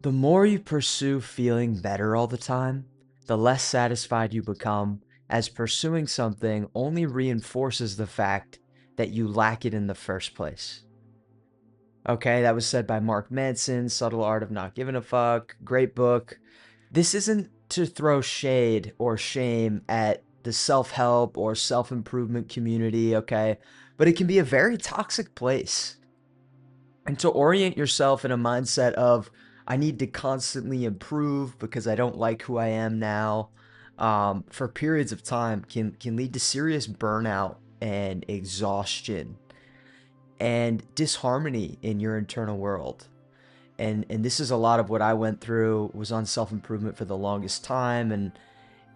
The more you pursue feeling better all the time, the less satisfied you become, as pursuing something only reinforces the fact that you lack it in the first place. Okay, that was said by Mark Manson, Subtle Art of Not Giving a Fuck. Great book. This isn't to throw shade or shame at the self help or self improvement community, okay? But it can be a very toxic place. And to orient yourself in a mindset of, I need to constantly improve because I don't like who I am now, for periods of time can lead to serious burnout and exhaustion and disharmony in your internal world. And this is a lot of what I went through, was on self-improvement for the longest time.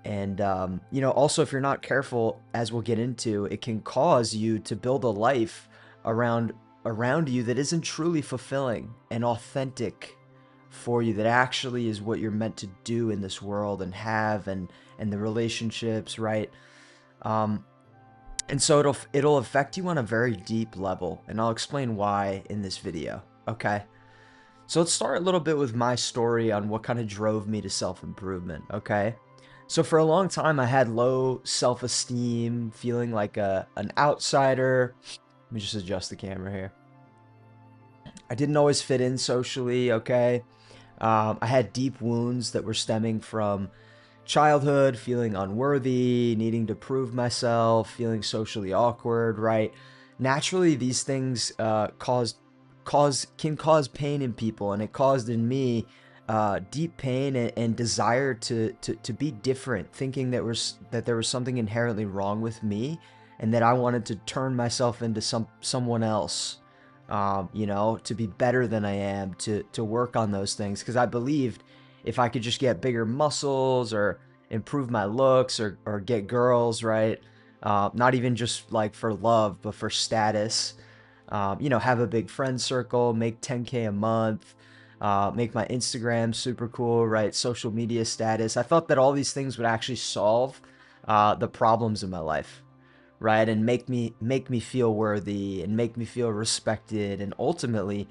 And you know, also, if you're not careful, as we'll get into, it can cause you to build a life around around you that isn't truly fulfilling and authentic for you, that actually is what you're meant to do in this world and have, and the relationships, right? um and so it'll affect you on a very deep level, and I'll explain why in this video. Okay, so let's start a little bit with my story on what kind of drove me to self-improvement, okay? So for a long time, I had low self-esteem, feeling like an outsider. Let me just adjust the camera here. I didn't always fit in socially, okay? I had deep wounds that were stemming from childhood, feeling unworthy, needing to prove myself, feeling socially awkward, right? Naturally, these things can cause pain in people, and it caused in me deep pain and desire to be different, thinking that there was something inherently wrong with me, and that I wanted to turn myself into someone else. You know, to be better than I am, to work on those things, because I believed if I could just get bigger muscles or improve my looks or get girls, right? Not even just like for love, but for status. You know, have a big friend circle, make 10K a month, make my Instagram super cool, right? Social media status. I thought that all these things would actually solve the problems in my life, right? And make me feel worthy and make me feel respected, and ultimately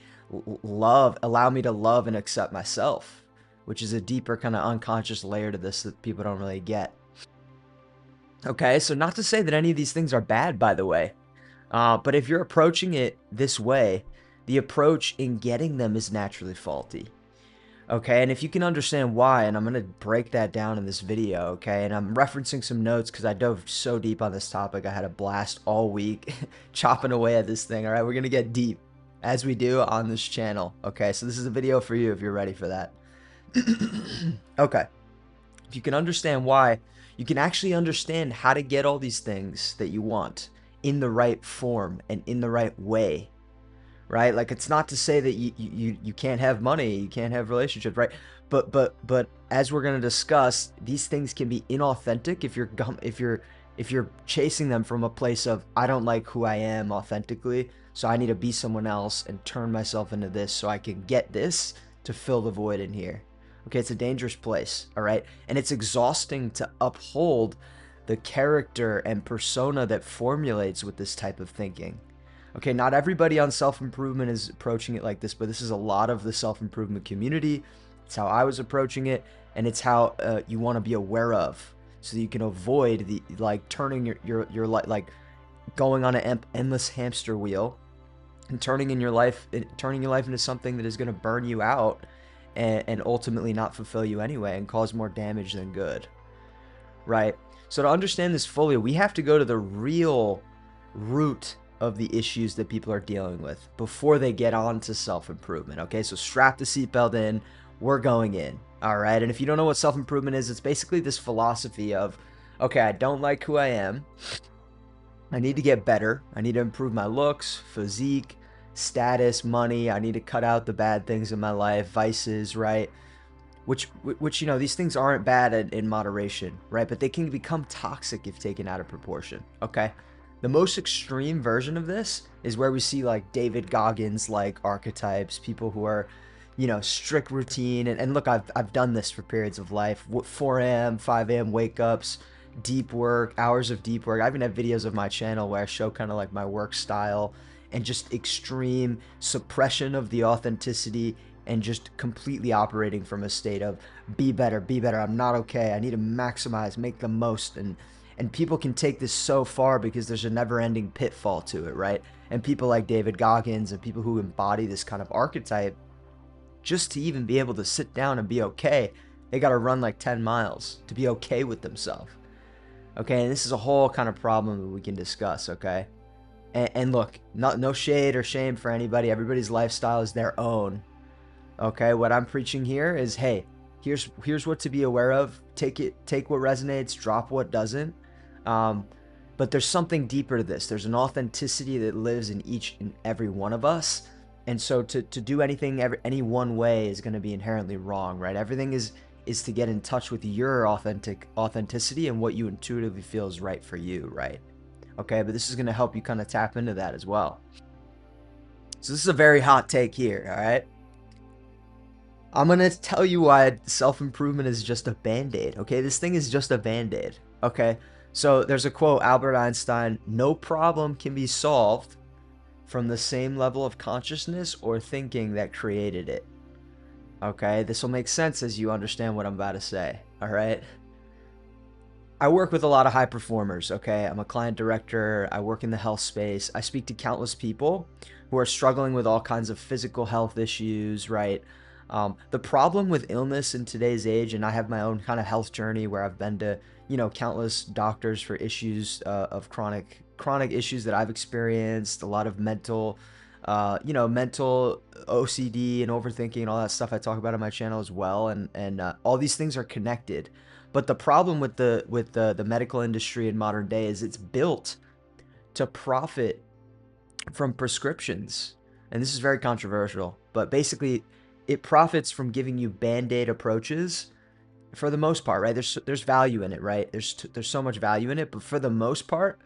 allow me to love and accept myself, which is a deeper kind of unconscious layer to this that people don't really get. Okay, so not to say that any of these things are bad, by the way, but if you're approaching it this way, the approach in getting them is naturally faulty. Okay, and if you can understand why, and I'm going to break that down in this video, okay, and I'm referencing some notes because I dove so deep on this topic. I had a blast all week chopping away at this thing. All right, we're going to get deep, as we do on this channel. Okay, so this is a video for you if you're ready for that. Okay, if you can understand why, you can actually understand how to get all these things that you want in the right form and in the right way, right? Like, it's not to say that you can't have money, you can't have relationships, right? But as we're going to discuss, these things can be inauthentic if you're chasing them from a place of, I don't like who I am authentically, so I need to be someone else and turn myself into this so I can get this to fill the void in here. Okay, it's a dangerous place, all right? And it's exhausting to uphold the character and persona that formulates with this type of thinking. Okay, not everybody on self-improvement is approaching it like this, but this is a lot of the self-improvement community. It's how I was approaching it, and it's how you want to be aware of, so that you can avoid the, like, turning your like going on an endless hamster wheel and turning your life into something that is going to burn you out, and ultimately not fulfill you anyway and cause more damage than good, right? So to understand this fully, we have to go to the real root of the issues that people are dealing with before they get on to self-improvement. Okay, so strap the seatbelt in, we're going in. All right, and if you don't know what self-improvement is, it's basically this philosophy of, okay, I don't like who I am, I need to get better, I need to improve my looks, physique, status, money, I need to cut out the bad things in my life, vices, right? Which, you know, these things aren't bad in moderation, right? But they can become toxic if taken out of proportion. Okay, the most extreme version of this is where we see like David Goggins like archetypes, people who are, you know, strict routine, and look, I've done this for periods of life. 4 a.m., 5 a.m. wake ups, deep work, hours of deep work. I even have videos of my channel where I show kind of like my work style, and just extreme suppression of the authenticity, and just completely operating from a state of be better, I'm not okay, I need to maximize, make the most. And people can take this so far because there's a never-ending pitfall to it, right? And people like David Goggins and people who embody this kind of archetype, just to even be able to sit down and be okay, they got to run like 10 miles to be okay with themselves. Okay, and this is a whole kind of problem that we can discuss, okay? And look, no shade or shame for anybody. Everybody's lifestyle is their own. Okay, what I'm preaching here is, hey, here's what to be aware of. Take what resonates, drop what doesn't. But there's something deeper to this. There's an authenticity that lives in each and every one of us. And so to do anything any one way is going to be inherently wrong, right? Everything is to get in touch with your authenticity and what you intuitively feel is right for you, right? Okay, but this is going to help you kind of tap into that as well. So this is a very hot take here, all right? I'm going to tell you why self-improvement is just a band-aid, okay? This thing is just a band-aid, okay? So there's a quote, Albert Einstein, no problem can be solved from the same level of consciousness or thinking that created it. Okay, this will make sense as you understand what I'm about to say, all right? I work with a lot of high performers, okay? I'm a client director. I work in the health space. I speak to countless people who are struggling with all kinds of physical health issues, right? The problem with illness in today's age, and I have my own kind of health journey where I've been to, countless doctors for issues of chronic issues that I've experienced, a lot of mental OCD and overthinking and all that stuff I talk about on my channel as well. And all these things are connected. But the problem with the medical industry in modern day is it's built to profit from prescriptions. And this is very controversial, but basically it profits from giving you band-aid approaches for the most part, right? There's value in it, right? There's so much value in it, but for the most part,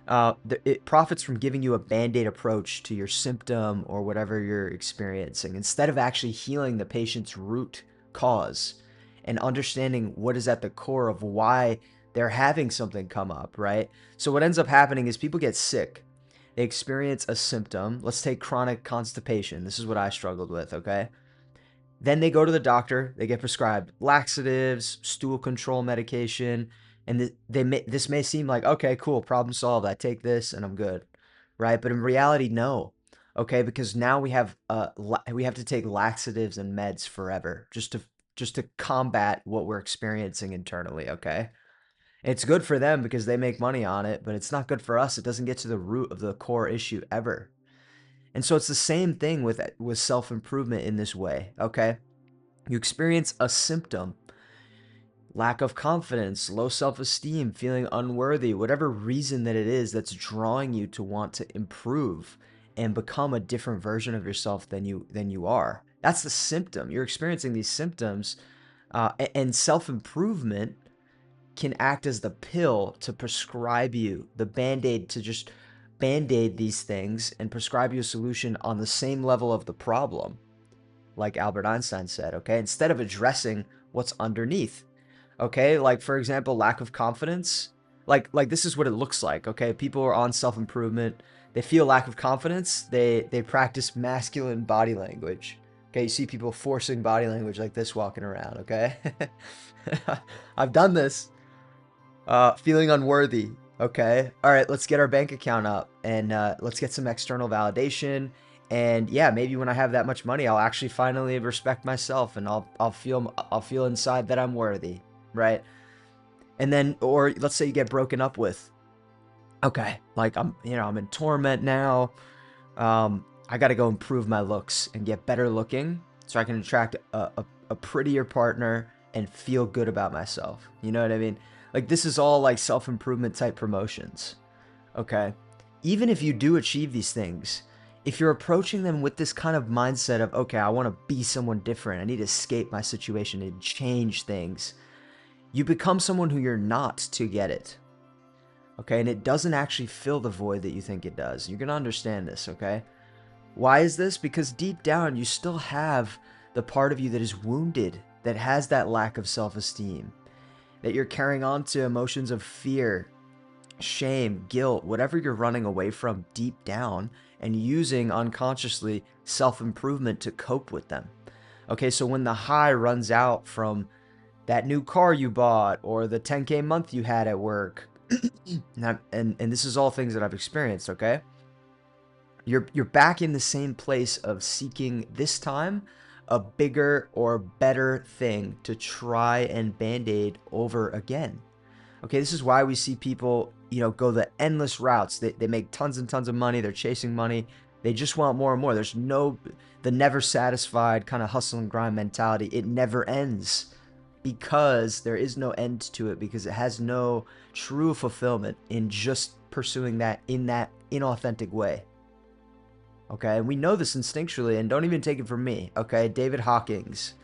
it profits from giving you a band-aid approach to your symptom or whatever you're experiencing instead of actually healing the patient's root cause and understanding what is at the core of why they're having something come up, right? So what ends up happening is people get sick. They experience a symptom. Let's take chronic constipation. This is what I struggled with, okay? Then they go to the doctor, they get prescribed laxatives, stool control medication, and this may seem like, okay, cool, problem solved. I take this and I'm good, right? But in reality, no. Okay, because now we have to take laxatives and meds forever just to combat what we're experiencing internally, okay? It's good for them because they make money on it, but it's not good for us. It doesn't get to the root of the core issue ever. And so it's the same thing with self-improvement in this way, okay? You experience a symptom, lack of confidence, low self-esteem, feeling unworthy, whatever reason that it is that's drawing you to want to improve and become a different version of yourself than you are. That's the symptom. You're experiencing these symptoms, and self-improvement can act as the pill to prescribe you, the band-aid to just band-aid these things and prescribe you a solution on the same level of the problem, like Albert Einstein said, okay? Instead of addressing what's underneath, okay? Like, for example, lack of confidence. Like this is what it looks like, okay? People are on self-improvement. They feel lack of confidence. They practice masculine body language. Okay, you see people forcing body language like this walking around, okay? I've done this. Feeling unworthy. Okay. All right. Let's get our bank account up and let's get some external validation. And yeah, maybe when I have that much money, I'll actually finally respect myself and I'll feel inside that I'm worthy, right? And then, or let's say you get broken up with. Okay, like I'm in torment now. I got to go improve my looks and get better looking so I can attract a prettier partner and feel good about myself. You know what I mean? Like this is all like self-improvement type promotions. Okay. Even if you do achieve these things, if you're approaching them with this kind of mindset of, okay, I want to be someone different, I need to escape my situation and change things, you become someone who you're not to get it. Okay. And it doesn't actually fill the void that you think it does. You're going to understand this. Okay. Why is this? Because deep down, you still have the part of you that is wounded, that has that lack of self-esteem, that you're carrying on to emotions of fear, shame, guilt, whatever you're running away from deep down and using unconsciously self-improvement to cope with them. Okay, so when the high runs out from that new car you bought or the 10K month you had at work, and this is all things that I've experienced, okay? You're back in the same place of seeking this time a bigger or better thing to try and band-aid over again. Okay, this is why we see people, go the endless routes. They make tons and tons of money. They're chasing money. They just want more and more. There's the never satisfied kind of hustle and grind mentality. It never ends because there is no end to it, because it has no true fulfillment in just pursuing that inauthentic way. Okay, and we know this instinctually, and don't even take it from me. Okay, David Hawkins.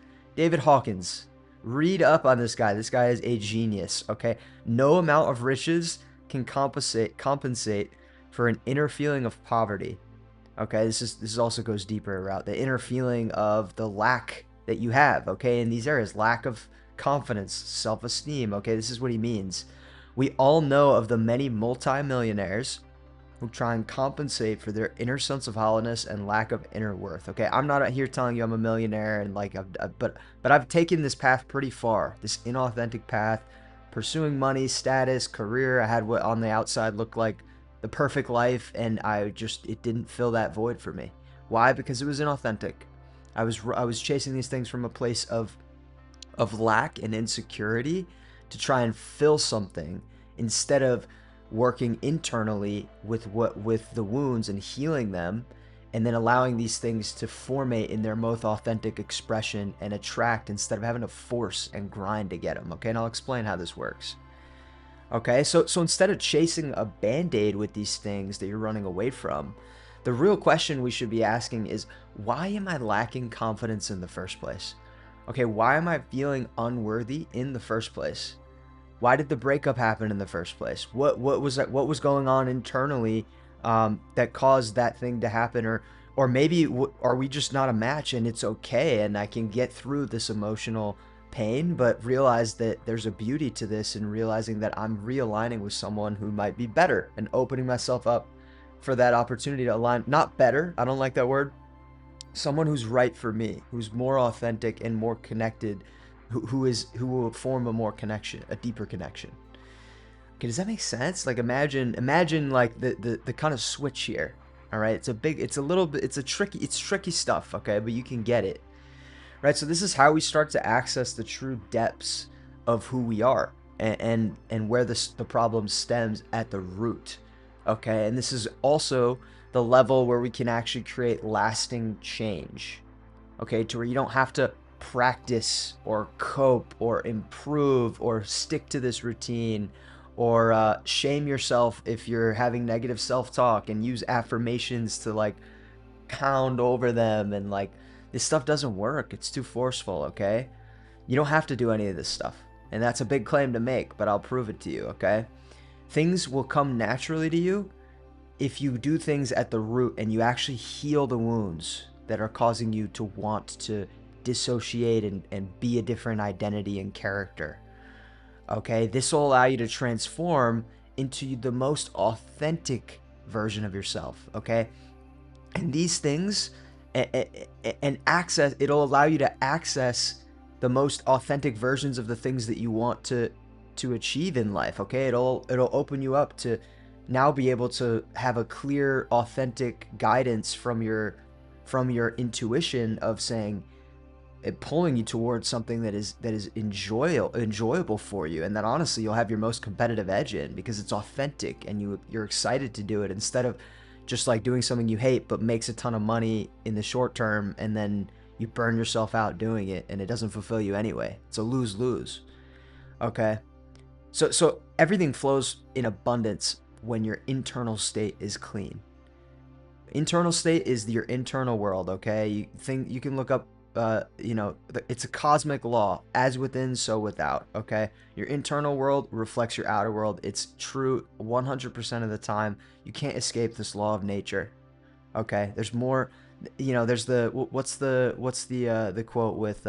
Read up on this guy. This guy is a genius. Okay, no amount of riches can compensate for an inner feeling of poverty. Okay, this also goes deeper about the inner feeling of the lack that you have. Okay, in these areas, lack of confidence, self-esteem. Okay, this is what he means. We all know of the many multimillionaires who try and compensate for their inner sense of hollowness and lack of inner worth. Okay, I'm not here telling you I'm a millionaire and but I've taken this path pretty far, this inauthentic path, pursuing money, status, career. I had what on the outside looked like the perfect life, and it didn't fill that void for me. Why? Because it was inauthentic. I was chasing these things from a place of lack and insecurity to try and fill something, instead of working internally with the wounds and healing them, and then allowing these things to formate in their most authentic expression and attract, instead of having to force and grind to get them. Okay, and I'll explain how this works. Okay, so instead of chasing a band-aid with these things that you're running away from, the real question we should be asking is, why am I lacking confidence in the first place? Okay, why am I feeling unworthy in the first place? Why did the breakup happen in the first place? What was going on internally that caused that thing to happen? Or maybe are we just not a match, and it's okay, and I can get through this emotional pain, but realize that there's a beauty to this, and realizing that I'm realigning with someone who might be better, and opening myself up for that opportunity to align. Not better, I don't like that word. Someone who's right for me, who's more authentic and more connected, who will form a deeper connection. Okay, does that make sense? Like, imagine like the kind of switch here. All right, it's tricky stuff. Okay, but you can get it. Right, so this is how we start to access the true depths of who we are, and where the problem stems at the root. Okay, and this is also the level where we can actually create lasting change. Okay, to where you don't have to practice or cope or improve or stick to this routine, or shame yourself if you're having negative self-talk, and use affirmations to like pound over them, and like, this stuff doesn't work. It's too forceful. Okay, you don't have to do any of this stuff, and that's a big claim to make, but I'll prove it to you. Okay, things will come naturally to you if you do things at the root, and you actually heal the wounds that are causing you to want to dissociate and be a different identity and character. Okay, this will allow you to transform into the most authentic version of yourself. Okay, and these things, and access, it'll allow you to access the most authentic versions of the things that you want to achieve in life. Okay, it'll open you up to now be able to have a clear, authentic guidance from your intuition of saying, it pulling you towards something that is enjoyable for you, and that honestly you'll have your most competitive edge in, because it's authentic and you're excited to do it, instead of just like doing something you hate but makes a ton of money in the short term, and then you burn yourself out doing it and it doesn't fulfill you anyway. It's a lose-lose. Okay, so everything flows in abundance when your internal state is clean. Internal state is your internal world. Okay, you can look up, it's a cosmic law, as within so without. Okay, your internal world reflects your outer world. It's true 100% of the time. You can't escape this law of nature. Okay, there's more, there's what's the quote with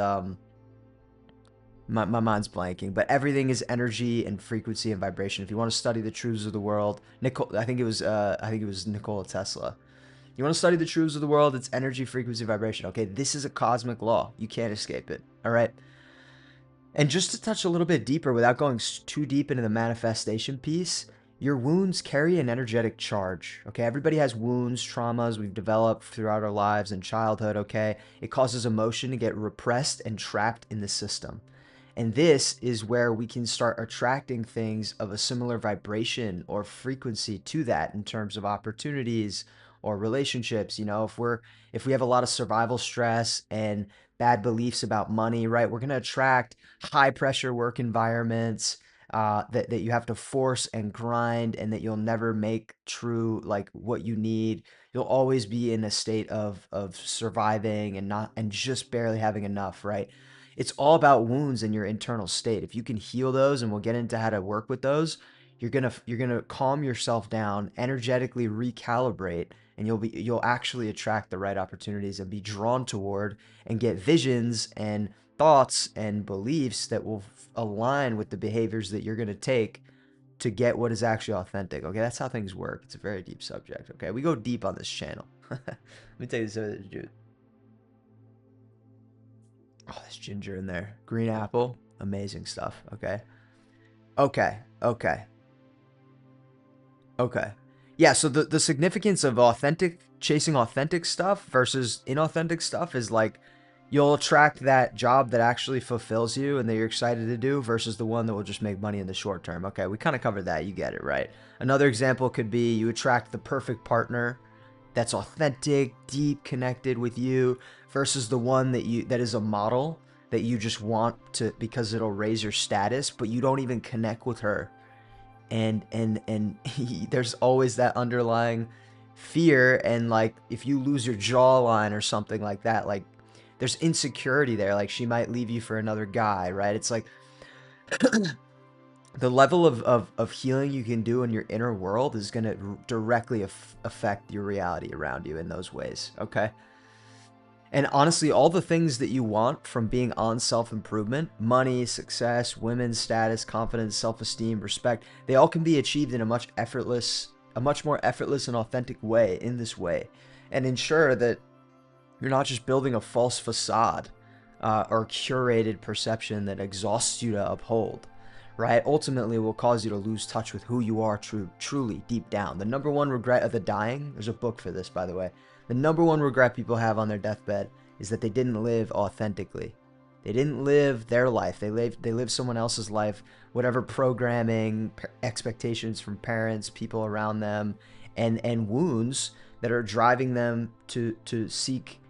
my mind's blanking, but everything is energy and frequency and vibration. If you want to study the truths of the world, I think it was Nikola Tesla You want to study the truths of the world? It's energy, frequency, vibration. Okay, this is a cosmic law. You can't escape it. All right. And just to touch a little bit deeper without going too deep into the manifestation piece, your wounds carry an energetic charge. Okay, everybody has wounds, traumas we've developed throughout our lives and childhood. Okay, it causes emotion to get repressed and trapped in the system. And this is where we can start attracting things of a similar vibration or frequency to that in terms of opportunities or relationships. You know, if we have a lot of survival stress and bad beliefs about money, right, we're going to attract high pressure work environments that you have to force and grind, and that you'll never make true like what you need. You'll always be in a state of surviving and just barely having enough, right? It's all about wounds in your internal state. If you can heal those, and we'll get into how to work with those, you're gonna calm yourself down, energetically recalibrate, and you'll actually attract the right opportunities and be drawn toward and get visions and thoughts and beliefs that will align with the behaviors that you're going to take to get what is actually authentic. Okay, that's how things work. It's a very deep subject. Okay, we go deep on this channel. Let me take this over to Jude. Oh, there's ginger in there. Green apple. Amazing stuff. Okay. Okay. Okay. Okay. Yeah, so the significance of chasing authentic stuff versus inauthentic stuff is like you'll attract that job that actually fulfills you and that you're excited to do versus the one that will just make money in the short term. Okay, we kind of covered that. You get it, right? Another example could be you attract the perfect partner that's authentic, deep, connected with you versus the one that is a model that you just want to because it'll raise your status, but you don't even connect with her. And there's always that underlying fear, and like if you lose your jawline or something like that, like there's insecurity there, like she might leave you for another guy, right? It's like the level of healing you can do in your inner world is going to directly affect your reality around you in those ways. Okay. And honestly, all the things that you want from being on self-improvement, money, success, women's status, confidence, self-esteem, respect, they all can be achieved in a much more effortless and authentic way in this way. And ensure that you're not just building a false facade or curated perception that exhausts you to uphold, right? Ultimately, it will cause you to lose touch with who you are truly deep down. The number one regret of the dying, there's a book for this, by the way. The number one regret people have on their deathbed is that they didn't live authentically. They didn't live their life. They lived someone else's life, whatever programming, expectations from parents, people around them, and wounds that are driving them to seek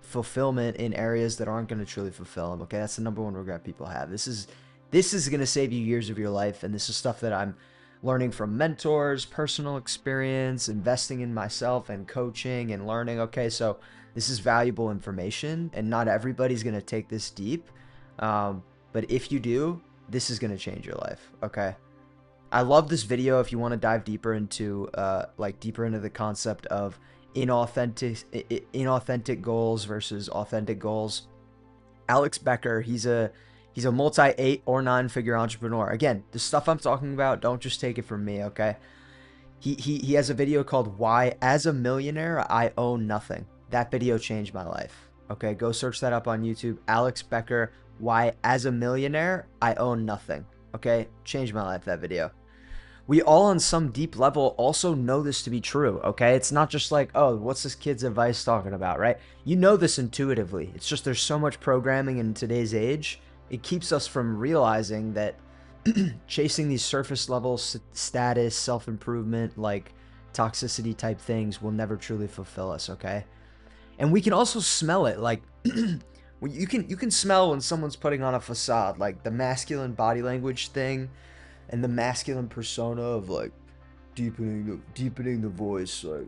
fulfillment in areas that aren't going to truly fulfill them. Okay, that's the number one regret people have. This is going to save you years of your life, and this is stuff that I'm learning from mentors, personal experience, investing in myself and coaching and learning. Okay, so this is valuable information, and not everybody's going to take this deep. But if you do, this is going to change your life. Okay. I love this video if you want to dive deeper into the concept of inauthentic goals versus authentic goals. Alex Becker, he's a multi 8 or 9 figure entrepreneur. Again, the stuff I'm talking about, don't just take it from me, okay? He has a video called Why As a Millionaire I Own Nothing. That video changed my life. Okay, go search that up on YouTube. Alex Becker, Why As a Millionaire I Own Nothing. Okay, changed my life, that video. We all on some deep level also know this to be true, okay? It's not just like, oh, what's this kid's advice talking about, right? You know this intuitively. It's just there's so much programming in today's age. It keeps us from realizing that chasing these surface level status, self-improvement, like toxicity type things will never truly fulfill us, okay? And we can also smell it, like you can smell when someone's putting on a facade, like the masculine body language thing and the masculine persona of like deepening the voice, like,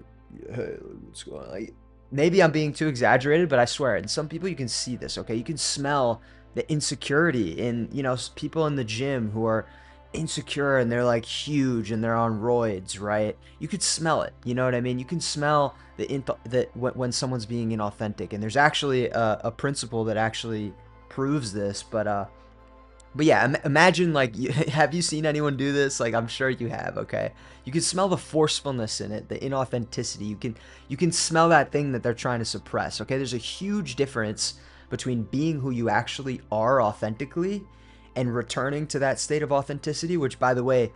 hey, what's going on? Like, maybe I'm being too exaggerated, but I swear, in some people you can see this, okay? You can smell the insecurity in, you know, people in the gym who are insecure and they're like huge and they're on roids, right? You could smell it, you know what I mean? You can smell when someone's being inauthentic. And there's actually a principle that actually proves this, but But yeah, imagine like, have you seen anyone do this? Like, I'm sure you have. Okay, you can smell the forcefulness in it, the inauthenticity. You can smell that thing that they're trying to suppress. Okay, there's a huge difference between being who you actually are authentically and returning to that state of authenticity. Which, by the way,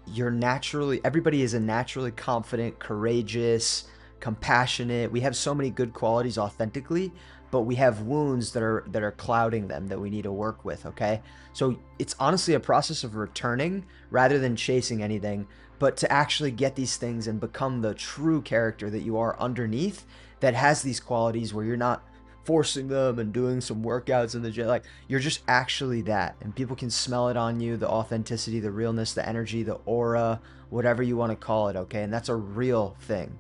you're naturally. Everybody is a naturally confident, courageous, compassionate. We have so many good qualities authentically, but we have wounds that are clouding them that we need to work with. Okay, so it's honestly a process of returning rather than chasing anything, but to actually get these things and become the true character that you are underneath, that has these qualities where you're not forcing them and doing some workouts in the gym. Like, you're just actually that, and people can smell it on you, the authenticity, the realness, the energy, the aura, whatever you want to call it. Okay, and that's a real thing.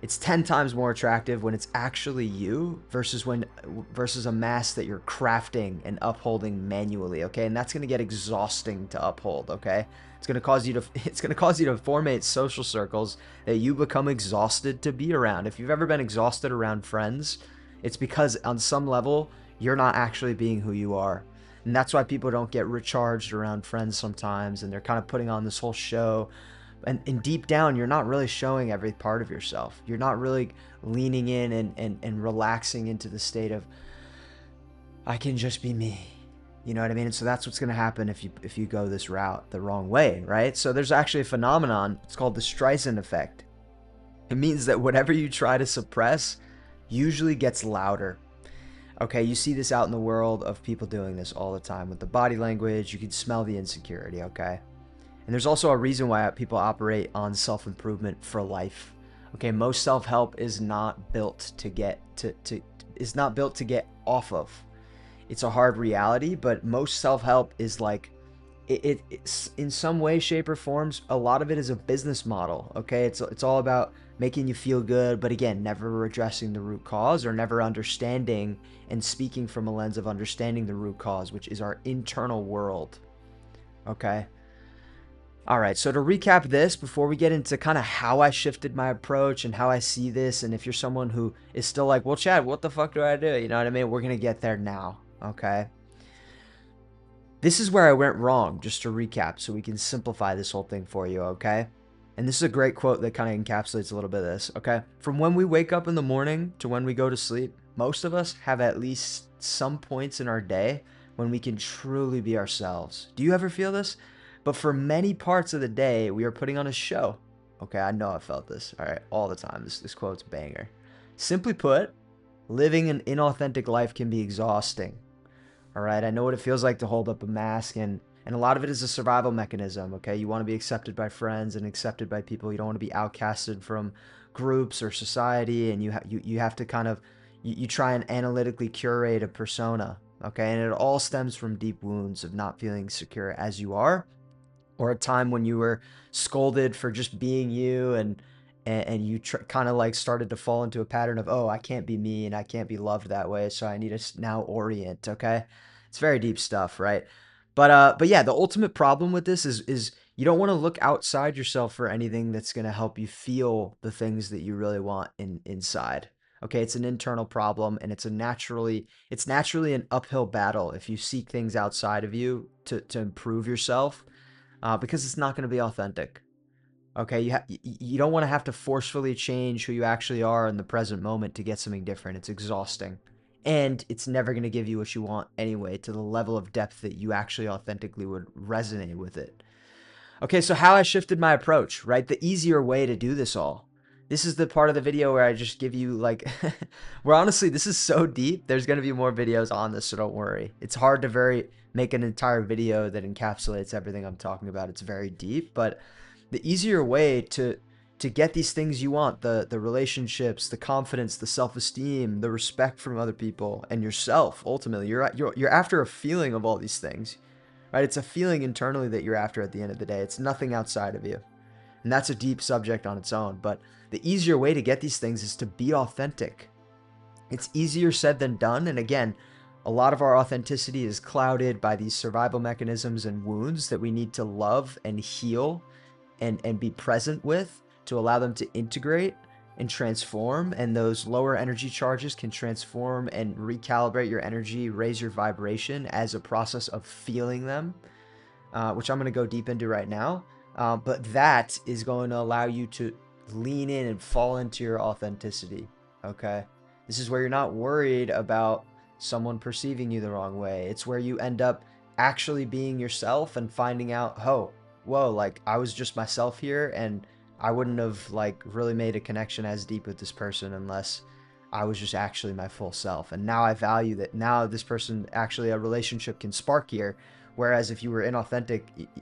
It's 10 times more attractive when it's actually you versus a mask that you're crafting and upholding manually. Okay, and that's going to get exhausting to uphold. Okay, it's going to cause you to formate social circles that you become exhausted to be around. If you've ever been exhausted around friends, it's because on some level you're not actually being who you are. And that's why people don't get recharged around friends sometimes, and they're kind of putting on this whole show, and deep down you're not really showing every part of yourself. You're not really leaning in and relaxing into the state of, I can just be me. You know what I mean? And so that's what's going to happen if you go this route the wrong way, right? So there's actually a phenomenon, it's called the Streisand effect. It means that whatever you try to suppress usually gets louder. Okay, you see this out in the world of people doing this all the time with the body language. You can smell the insecurity. Okay, and there's also a reason why people operate on self-improvement for life. Okay, most self-help is not built to get is not built to get off of. It's a hard reality, but most self-help is like, it's in some way, shape, or forms, a lot of it is a business model. Okay, it's all about making you feel good, but again, never addressing the root cause, or never understanding and speaking from a lens of understanding the root cause, which is our internal world. Okay. All right, so to recap this, before we get into kind of how I shifted my approach and how I see this, and if you're someone who is still like, well, Chad, what the fuck do I do? You know what I mean? We're going to get there now, okay? This is where I went wrong, just to recap, so we can simplify this whole thing for you, okay? And this is a great quote that kind of encapsulates a little bit of this, okay? From when we wake up in the morning to when we go to sleep, most of us have at least some points in our day when we can truly be ourselves. Do you ever feel this? But for many parts of the day, we are putting on a show. Okay, I know I felt this. All right, all the time. This quote's a banger. Simply put, living an inauthentic life can be exhausting. All right, I know what it feels like to hold up a mask, and a lot of it is a survival mechanism. Okay, you want to be accepted by friends and accepted by people. You don't want to be outcasted from groups or society, and you have to kind of you try and analytically curate a persona. Okay, and it all stems from deep wounds of not feeling secure as you are, or a time when you were scolded for just being you, and you kind of like started to fall into a pattern of, oh, I can't be me and I can't be loved that way, so I need to now orient. Okay, it's very deep stuff, right? But yeah, the ultimate problem with this is you don't want to look outside yourself for anything that's going to help you feel the things that you really want inside. Okay, it's an internal problem, and it's naturally an uphill battle if you seek things outside of you to improve yourself, because it's not going to be authentic. Okay, you don't want to have to forcefully change who you actually are in the present moment to get something different. It's exhausting, and it's never going to give you what you want anyway, to the level of depth that you actually authentically would resonate with it. Okay, so how I shifted my approach, right? The easier way to do this all. This is the part of the video where I just give you like, where honestly, this is so deep. There's going to be more videos on this, so don't worry. It's hard to make an entire video that encapsulates everything I'm talking about. It's very deep, but the easier way to get these things you want, the relationships, the confidence, the self-esteem, the respect from other people, and yourself, ultimately, you're after a feeling of all these things, right? It's a feeling internally that you're after at the end of the day. It's nothing outside of you. And that's a deep subject on its own. But the easier way to get these things is to be authentic. It's easier said than done. And again, a lot of our authenticity is clouded by these survival mechanisms and wounds that we need to love and heal and be present with, to allow them to integrate and transform, and those lower energy charges can transform and recalibrate your energy, raise your vibration as a process of feeling them, which I'm going to go deep into right now. But that is going to allow you to lean in and fall into your authenticity. Okay. This is where you're not worried about someone perceiving you the wrong way. It's where you end up actually being yourself and finding out, oh, whoa, like I was just myself here, and I wouldn't have like really made a connection as deep with this person unless I was just actually my full self. And now I value that. Now this person, actually a relationship can spark here. Whereas if you were inauthentic,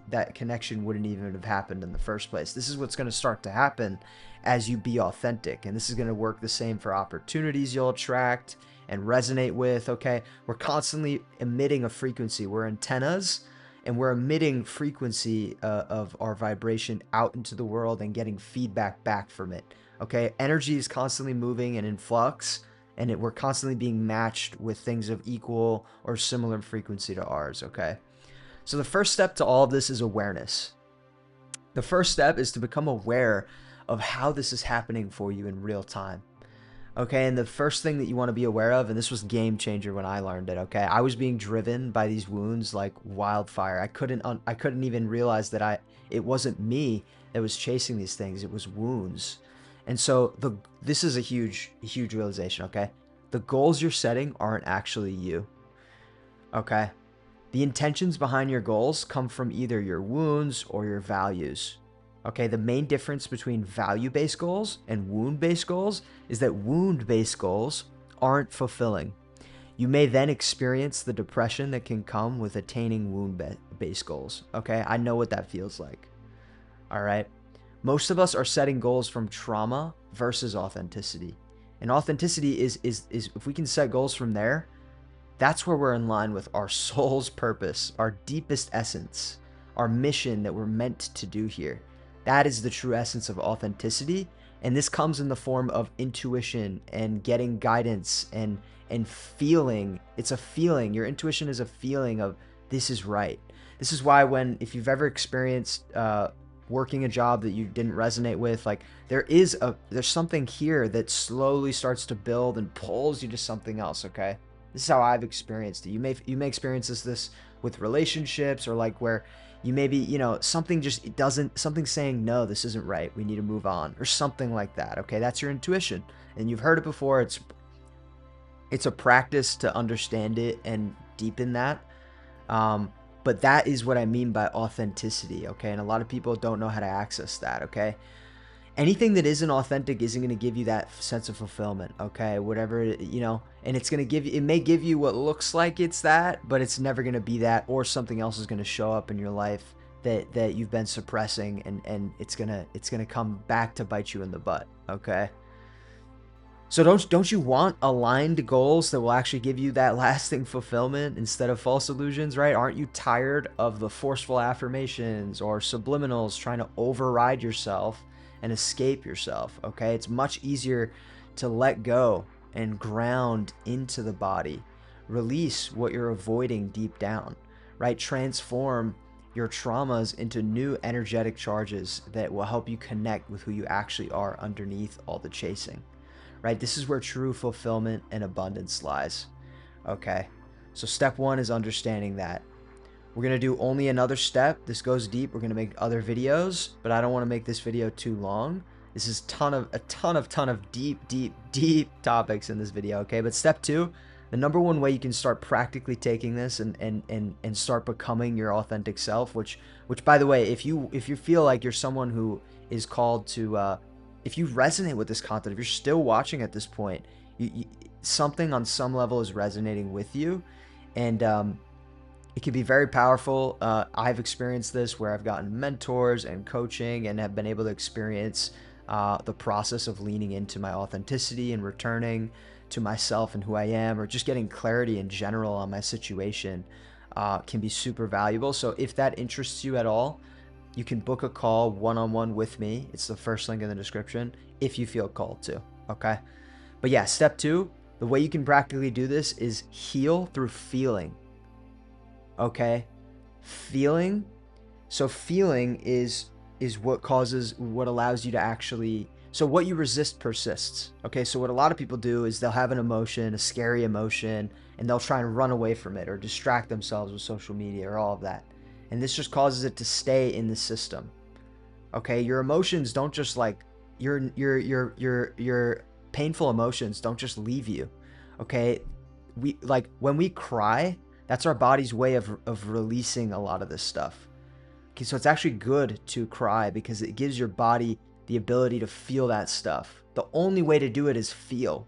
that connection wouldn't even have happened in the first place. This is what's going to start to happen as you be authentic. And this is going to work the same for opportunities you'll attract and resonate with. Okay. We're constantly emitting a frequency. We're antennas, and we're emitting frequency of our vibration out into the world and getting feedback back from it. Okay. Energy is constantly moving and in flux, and we're constantly being matched with things of equal or similar frequency to ours. Okay. So the first step to all of this is awareness. The first step is to become aware of how this is happening for you in real time. Okay, and the first thing that you want to be aware of, and this was game changer when I learned it, okay? I was being driven by these wounds like wildfire. I couldn't even realize that it wasn't me that was chasing these things. It was wounds. And so this is a huge realization, okay? The goals you're setting aren't actually you. Okay? The intentions behind your goals come from either your wounds or your values. Okay, the main difference between value-based goals and wound-based goals is that wound-based goals aren't fulfilling. You may then experience the depression that can come with attaining wound-based goals. Okay, I know what that feels like. All right. Most of us are setting goals from trauma versus authenticity. And authenticity is if we can set goals from there, that's where we're in line with our soul's purpose, our deepest essence, our mission that we're meant to do here. That is the true essence of authenticity. And this comes in the form of intuition and getting guidance and feeling. It's a feeling. Your intuition is a feeling of this is right. This is why if you've ever experienced working a job that you didn't resonate with, like there's something here that slowly starts to build and pulls you to something else. Okay. This is how I've experienced it. You may experience this with relationships, or like where you maybe, something's saying, no, this isn't right. We need to move on, or something like that. Okay. That's your intuition, and you've heard it before. It's a practice to understand it and deepen that. But that is what I mean by authenticity. Okay. And a lot of people don't know how to access that. Okay. Anything that isn't authentic isn't going to give you that sense of fulfillment. Okay. Whatever, and it may give you what looks like it's that, but it's never going to be that, or something else is going to show up in your life that you've been suppressing, and it's going to come back to bite you in the butt. Okay. So don't you want aligned goals that will actually give you that lasting fulfillment instead of false illusions, right? Aren't you tired of the forceful affirmations or subliminals trying to override yourself and escape yourself? Okay, it's much easier to let go and ground into the body. Release what you're avoiding deep down, right? Transform your traumas into new energetic charges that will help you connect with who you actually are underneath all the chasing. Right? This is where true fulfillment and abundance lies. Okay. So step one is understanding that. We're going to do only another step. This goes deep. We're going to make other videos, but I don't want to make this video too long. This is a ton of deep topics in this video. Okay. But step two, the number one way you can start practically taking this and start becoming your authentic self, which by the way, if you feel like you're someone who is called to, if you resonate with this content, if you're still watching at this point, something on some level is resonating with you, and it can be very powerful. I've experienced this where I've gotten mentors and coaching and have been able to experience the process of leaning into my authenticity and returning to myself and who I am, or just getting clarity in general on my situation, can be super valuable. So if that interests you at all, you can book a call one-on-one with me. It's the first link in the description if you feel called to. Okay. But yeah, step two, the way you can practically do this is heal through feeling. Okay. Feeling. So feeling is what allows you to actually So what you resist persists. Okay, so what a lot of people do is they'll have an emotion, a scary emotion, and they'll try and run away from it or distract themselves with social media or all of that. And this just causes it to stay in the system. Okay, your emotions don't just like your painful emotions don't just leave you. Okay, we like when we cry, that's our body's way of releasing a lot of this stuff. Okay, so it's actually good to cry because it gives your body the ability to feel that stuff. The only way to do it is feel.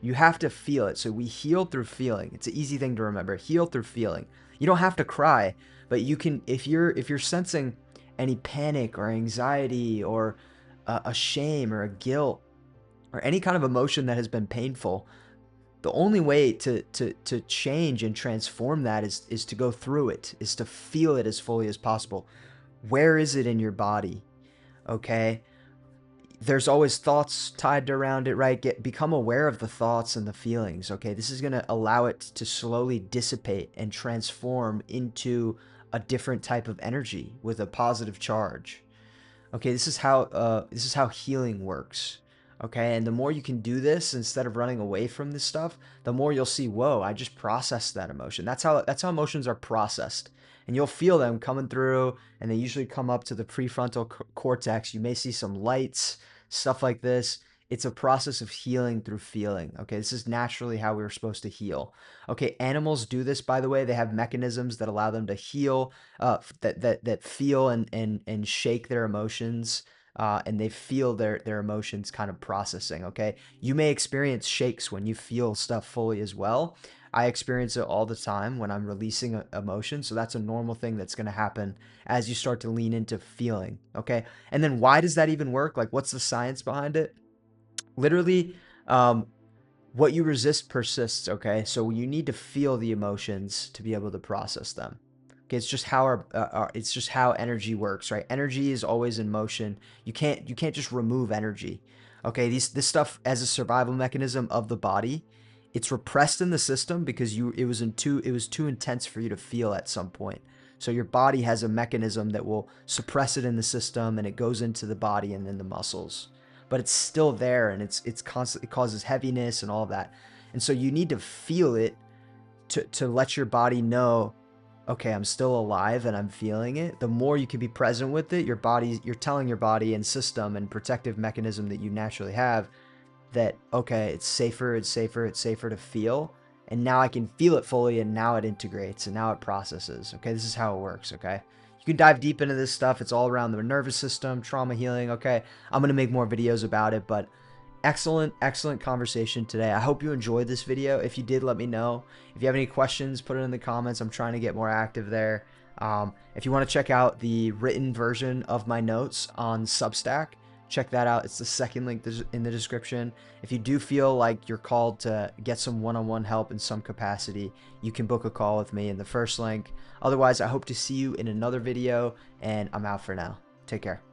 You have to feel it. So we heal through feeling. It's an easy thing to remember. Heal through feeling. You don't have to cry, but you can if you're sensing any panic or anxiety or a shame or a guilt or any kind of emotion that has been painful, the only way to change and transform that is to go through it, is to feel it as fully as possible. Where is it in your body? Okay, there's always thoughts tied around it, right? Become aware of the thoughts and the feelings. Okay, this is going to allow it to slowly dissipate and transform into a different type of energy with a positive charge. Okay, this is how healing works. Okay, and the more you can do this instead of running away from this stuff, the more you'll see, whoa, I just processed that emotion. That's how emotions are processed. And you'll feel them coming through, and they usually come up to the prefrontal cortex. You may see some lights, stuff like this. It's a process of healing through feeling. Okay, this is naturally how we were supposed to heal. Okay, animals do this, by the way. They have mechanisms that allow them to heal, that feel and shake their emotions, and they feel their emotions kind of processing. Okay, you may experience shakes when you feel stuff fully as well. I experience it all the time when I'm releasing emotion, so that's a normal thing that's going to happen as you start to lean into feeling. Okay, and then why does that even work? Like, what's the science behind it? Literally, um, what you resist persists. Okay, so you need to feel the emotions to be able to process them. Okay, it's just how it's just how energy works, right? Energy is always in motion. You can't just remove energy. Okay, this stuff as a survival mechanism of the body, it's repressed in the system because it was too intense for you to feel at some point. So your body has a mechanism that will suppress it in the system, and it goes into the body and then the muscles, but it's still there, and it's constantly, it causes heaviness and all of that. And so you need to feel it to let your body know, okay, I'm still alive and I'm feeling it. The more you can be present with it, you're telling your body and system and protective mechanism that you naturally have that, okay, it's safer, it's safer to feel. And now I can feel it fully, and now it integrates, and now it processes. Okay, this is how it works. Okay, you can dive deep into this stuff. It's all around the nervous system, trauma healing. Okay, I'm gonna make more videos about it, but excellent conversation today. I hope you enjoyed this video. If you did, let me know. If you have any questions, put it in the comments. I'm trying to get more active there. If you want to check out the written version of my notes on Substack, check that out. It's the second link in the description. If you do feel like you're called to get some one-on-one help in some capacity, you can book a call with me in the first link. Otherwise, I hope to see you in another video, and I'm out for now. Take care.